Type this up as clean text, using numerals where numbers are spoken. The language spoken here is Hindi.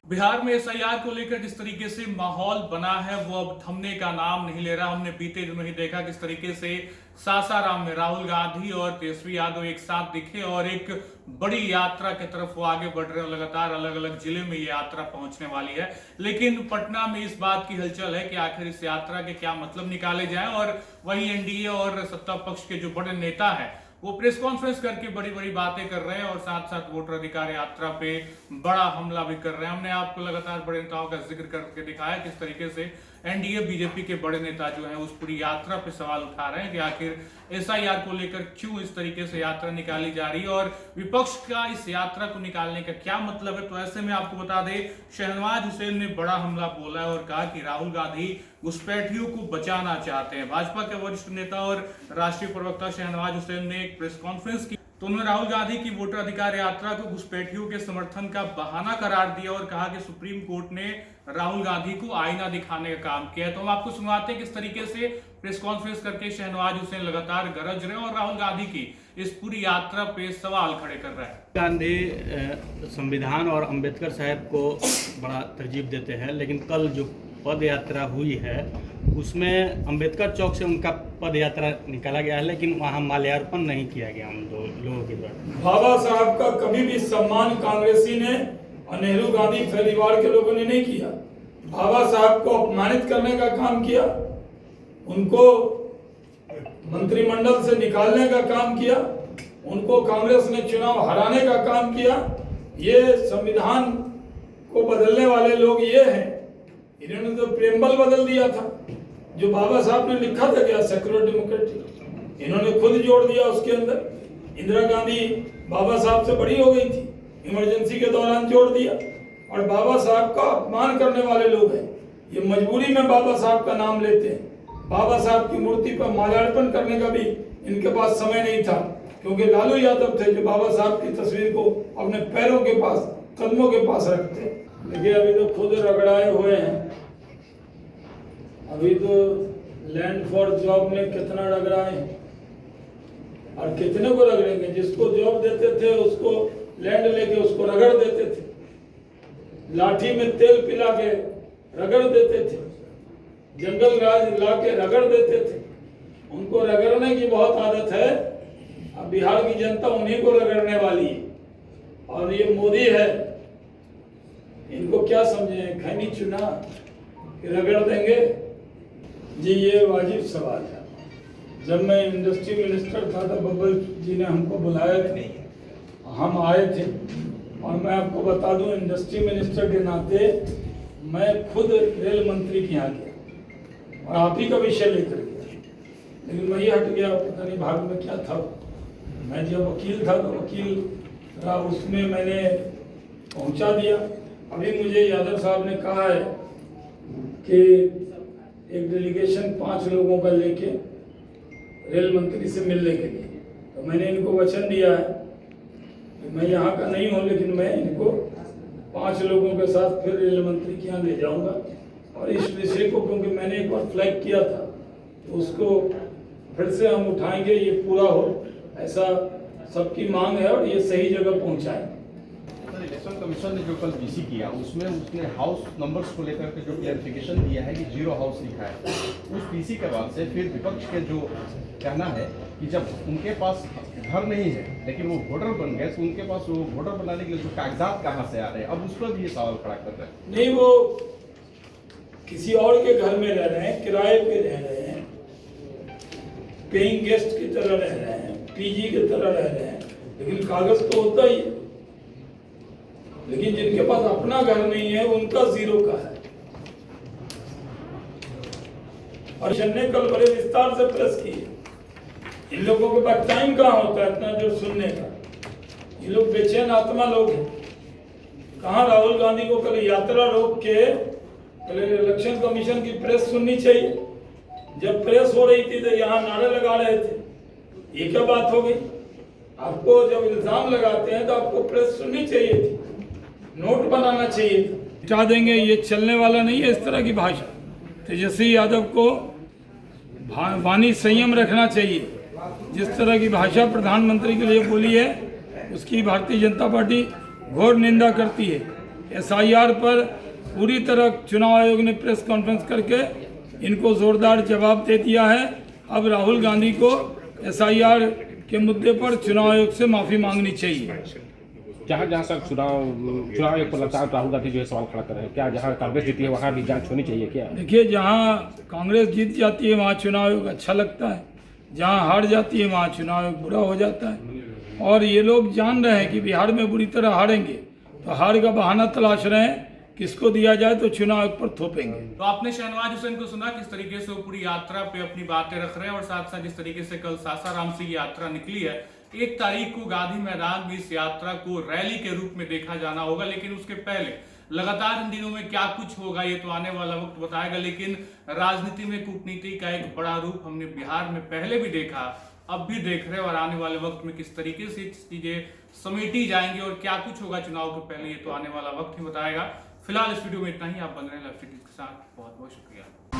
बिहार में एसआईआर को लेकर जिस तरीके से माहौल बना है वो अब थमने का नाम नहीं ले रहा। हमने बीते दिनों ही देखा किस तरीके से सासाराम में राहुल गांधी और तेजस्वी यादव एक साथ दिखे और एक बड़ी यात्रा की तरफ वो आगे बढ़ रहे हैं। लगातार अलग अलग जिले में ये यात्रा पहुंचने वाली है, लेकिन पटना में इस बात की हलचल है कि आखिर इस यात्रा के क्या मतलब निकाले जाएं। और वहीं एनडीए और सत्ता पक्ष के जो बड़े नेता है वो प्रेस कॉन्फ्रेंस करके बड़ी बड़ी बातें कर रहे हैं और साथ साथ वोटर अधिकार यात्रा पे बड़ा हमला भी कर रहे हैं। हमने आपको लगातार बड़े नेताओं का जिक्र करके दिखाया किस तरीके से एनडीए बीजेपी के बड़े नेता जो हैं उस पूरी यात्रा पे सवाल उठा रहे हैं कि आखिर एसआईआर को लेकर क्यों इस तरीके से यात्रा निकाली जा रही है और विपक्ष का इस यात्रा को निकालने का क्या मतलब है। तो ऐसे में आपको बता दें, शहनवाज हुसैन ने बड़ा हमला बोला है और कहा कि राहुल गांधी घुसपैठियों को बचाना चाहते हैं। भाजपा के वरिष्ठ नेता और राष्ट्रीय प्रवक्ता शहनवाज हुसैन ने एक प्रेस कॉन्फ्रेंस की तो उन्होंने राहुल गांधी की वोटर अधिकार यात्रा को घुसपैठियों के समर्थन का बहाना करार दिया और कहा कि सुप्रीम कोर्ट ने राहुल गांधी को आईना दिखाने का काम किया है। तो हम आपको सुनवाते हैं किस तरीके से प्रेस कॉन्फ्रेंस करके शहनवाज हुसैन लगातार गरज रहे और राहुल गांधी की इस पूरी यात्रा पे सवाल खड़े कर रहे हैं। गांधी संविधान और अंबेडकर साहब को बड़ा तरजीह देते हैं, लेकिन कल जो पद यात्रा हुई है उसमें अंबेडकर चौक से उनका पद यात्रा निकाला गया है, लेकिन वहां माल्यार्पण नहीं किया गया उन दो लोगों के द्वारा। बाबा साहब का कभी भी सम्मान कांग्रेसी ने और नेहरू गांधी परिवार के लोगों ने नहीं किया। बाबा साहब को अपमानित करने का काम किया, उनको मंत्रिमंडल से निकालने का काम किया, उनको कांग्रेस ने चुनाव हराने का काम किया। ये संविधान को बदलने वाले लोग ये हैं। इन्होंने तो प्रेमबल बदल दिया था, जो बाबा साहब ने लिखा था क्या सेक्युलर डेमोक्रेटिक, इन्होंने खुद जोड़ दिया उसके अंदर। इंदिरा गांधी बाबा साहब से बड़ी हो गई थी, इमरजेंसी के दौरान जोड़ दिया। और बाबा साहब का अपमान करने वाले लोग हैं, ये मजबूरी में बाबा साहब का नाम लेते हैं। बाबा साहब की मूर्ति पर माल्यार्पण करने का भी इनके पास समय नहीं था, क्योंकि लालू यादव थे जो बाबा साहब की तस्वीर को अपने पैरों के पास, कदमों के पास रखते हैं। देखिए अभी तो खुद रगड़ाए हुए हैं। अभी तो लैंड फॉर जॉब में कितना रगड़ाए हैं और कितने को रगड़ेंगे। जिसको जॉब देते थे उसको लैंड लेके उसको रगड़ देते थे, लाठी में तेल पिला के रगड़ देते थे, जंगल राज ला के रगड़ देते थे। उनको रगड़ने की बहुत आदत है। अब बिहार की जनता उन्हीं को रगड़ने वाली है। और ये मोदी है, इनको क्या समझे, खैनी चुना कि रगड़ देंगे। जी ये वाजिब सवाल है। जब मैं इंडस्ट्री मिनिस्टर था तो बब्बल जी ने हमको बुलाया थे, हम आए थे। और मैं आपको बता दूं, इंडस्ट्री मिनिस्टर के नाते मैं खुद रेल मंत्री के यहाँ गया और आप ही का विषय लेकर गया, लेकिन वही हट गया। पता नहीं भाग में क्या था। मैं जब वकील था तो वकील रहा, उसमें मैंने पहुंचा दिया। अभी मुझे यादव साहब ने कहा है कि एक डेलीगेशन 5 लोगों का लेके रेल मंत्री से मिलने के लिए, तो मैंने इनको वचन दिया है कि मैं यहाँ का नहीं हूँ, लेकिन मैं इनको 5 लोगों के साथ फिर रेल मंत्री के यहाँ ले जाऊँगा। और इस विषय को, क्योंकि मैंने एक बार फ्लैग किया था, तो उसको फिर से हम उठाएंगे, ये पूरा हो, ऐसा सबकी मांग है और ये सही जगह पहुँचाएंगे। इलेक्शन कमीशन ने जो कल बीसी किया उसमें उसने हाउस नंबर्स को लेकर के जो क्लैरिफिकेशन दिया है कि 0 हाउस लिखा है। उस बीसी के बाद से फिर विपक्ष के जो कहना है कि जब उनके पास घर नहीं है लेकिन वो वोटर बन गए तो उनके पास वो वोटर बनाने के लिए जो कागजात कहाँ से आ रहे हैं, अब उस पर भी ये सवाल खड़ा कर रहे हैं। नहीं, वो किसी और के घर में रह रहे हैं, किराए पे रह रहे हैं, पेइंग गेस्ट की तरह रह रहे हैं, पीजी की तरह रह रहे हैं, लेकिन कागज तो होता ही है। लेकिन जिनके पास अपना घर नहीं है उनका 0 का है। और ने कल बड़े विस्तार से प्रेस की। इन लोगों के पास टाइम कहाँ होता है इतना जो सुनने का। ये लोग बेचैन आत्मा लोग हैं। कहाँ राहुल गांधी को कल यात्रा रोक के पहले इलेक्शन कमीशन की प्रेस सुननी चाहिए। जब प्रेस हो रही थी तो यहाँ नारे लगा रहे थे। ये क्या बात हो गई? आपको जब इल्जाम लगाते हैं तो आपको प्रेस सुननी चाहिए थी, नोट बनाना चाहिए था। हटा देंगे, ये चलने वाला नहीं है इस तरह की भाषा। तेजस्वी यादव को वाणी संयम रखना चाहिए। जिस तरह की भाषा प्रधानमंत्री के लिए बोली है उसकी भारतीय जनता पार्टी घोर निंदा करती है। SIR पर पूरी तरह चुनाव आयोग ने प्रेस कॉन्फ्रेंस करके इनको जोरदार जवाब दे दिया है। अब राहुल गांधी को SIR के मुद्दे पर चुनाव आयोग से माफी मांगनी चाहिए। जहाँ जहाँ तक चुनाव आयोग पर लगता है राहुल गांधी जो है सवाल खड़ा कर रहे हैं, क्या जहाँ कांग्रेस जीती है वहाँ भी जांच होनी चाहिए क्या? देखिए, जहाँ कांग्रेस जीत जाती है वहाँ चुनाव आयोग अच्छा लगता है, जहाँ हार जाती है वहाँ चुनाव आयोग बुरा हो जाता है। और ये लोग जान रहे हैं कि बिहार में बुरी तरह हारेंगे, तो हार का बहाना तलाश रहे हैं, किसको दिया जाए तो चुनाव आयोग पर थोपेंगे। तो आपने शहनवाज हुसैन को सुना किस तरीके से वो पूरी यात्रा पे अपनी बातें रख रहे हैं, और साथ साथ जिस तरीके से कल सासाराम से यात्रा निकली है, 1 तारीख को गांधी मैदान में इस यात्रा को रैली के रूप में देखा जाना होगा। लेकिन उसके पहले लगातार इन दिनों में क्या कुछ होगा ये तो आने वाला वक्त बताएगा। लेकिन राजनीति में कूटनीति का एक बड़ा रूप हमने बिहार में पहले भी देखा, अब भी देख रहे हैं, और आने वाले वक्त में किस तरीके से चीजें समेटी जाएंगी और क्या कुछ होगा चुनाव के पहले ये तो आने वाला वक्त ही बताएगा। फिलहाल इस वीडियो में इतना ही। आप बन रहे हैं लाइव सिटी के साथ। बहुत बहुत शुक्रिया।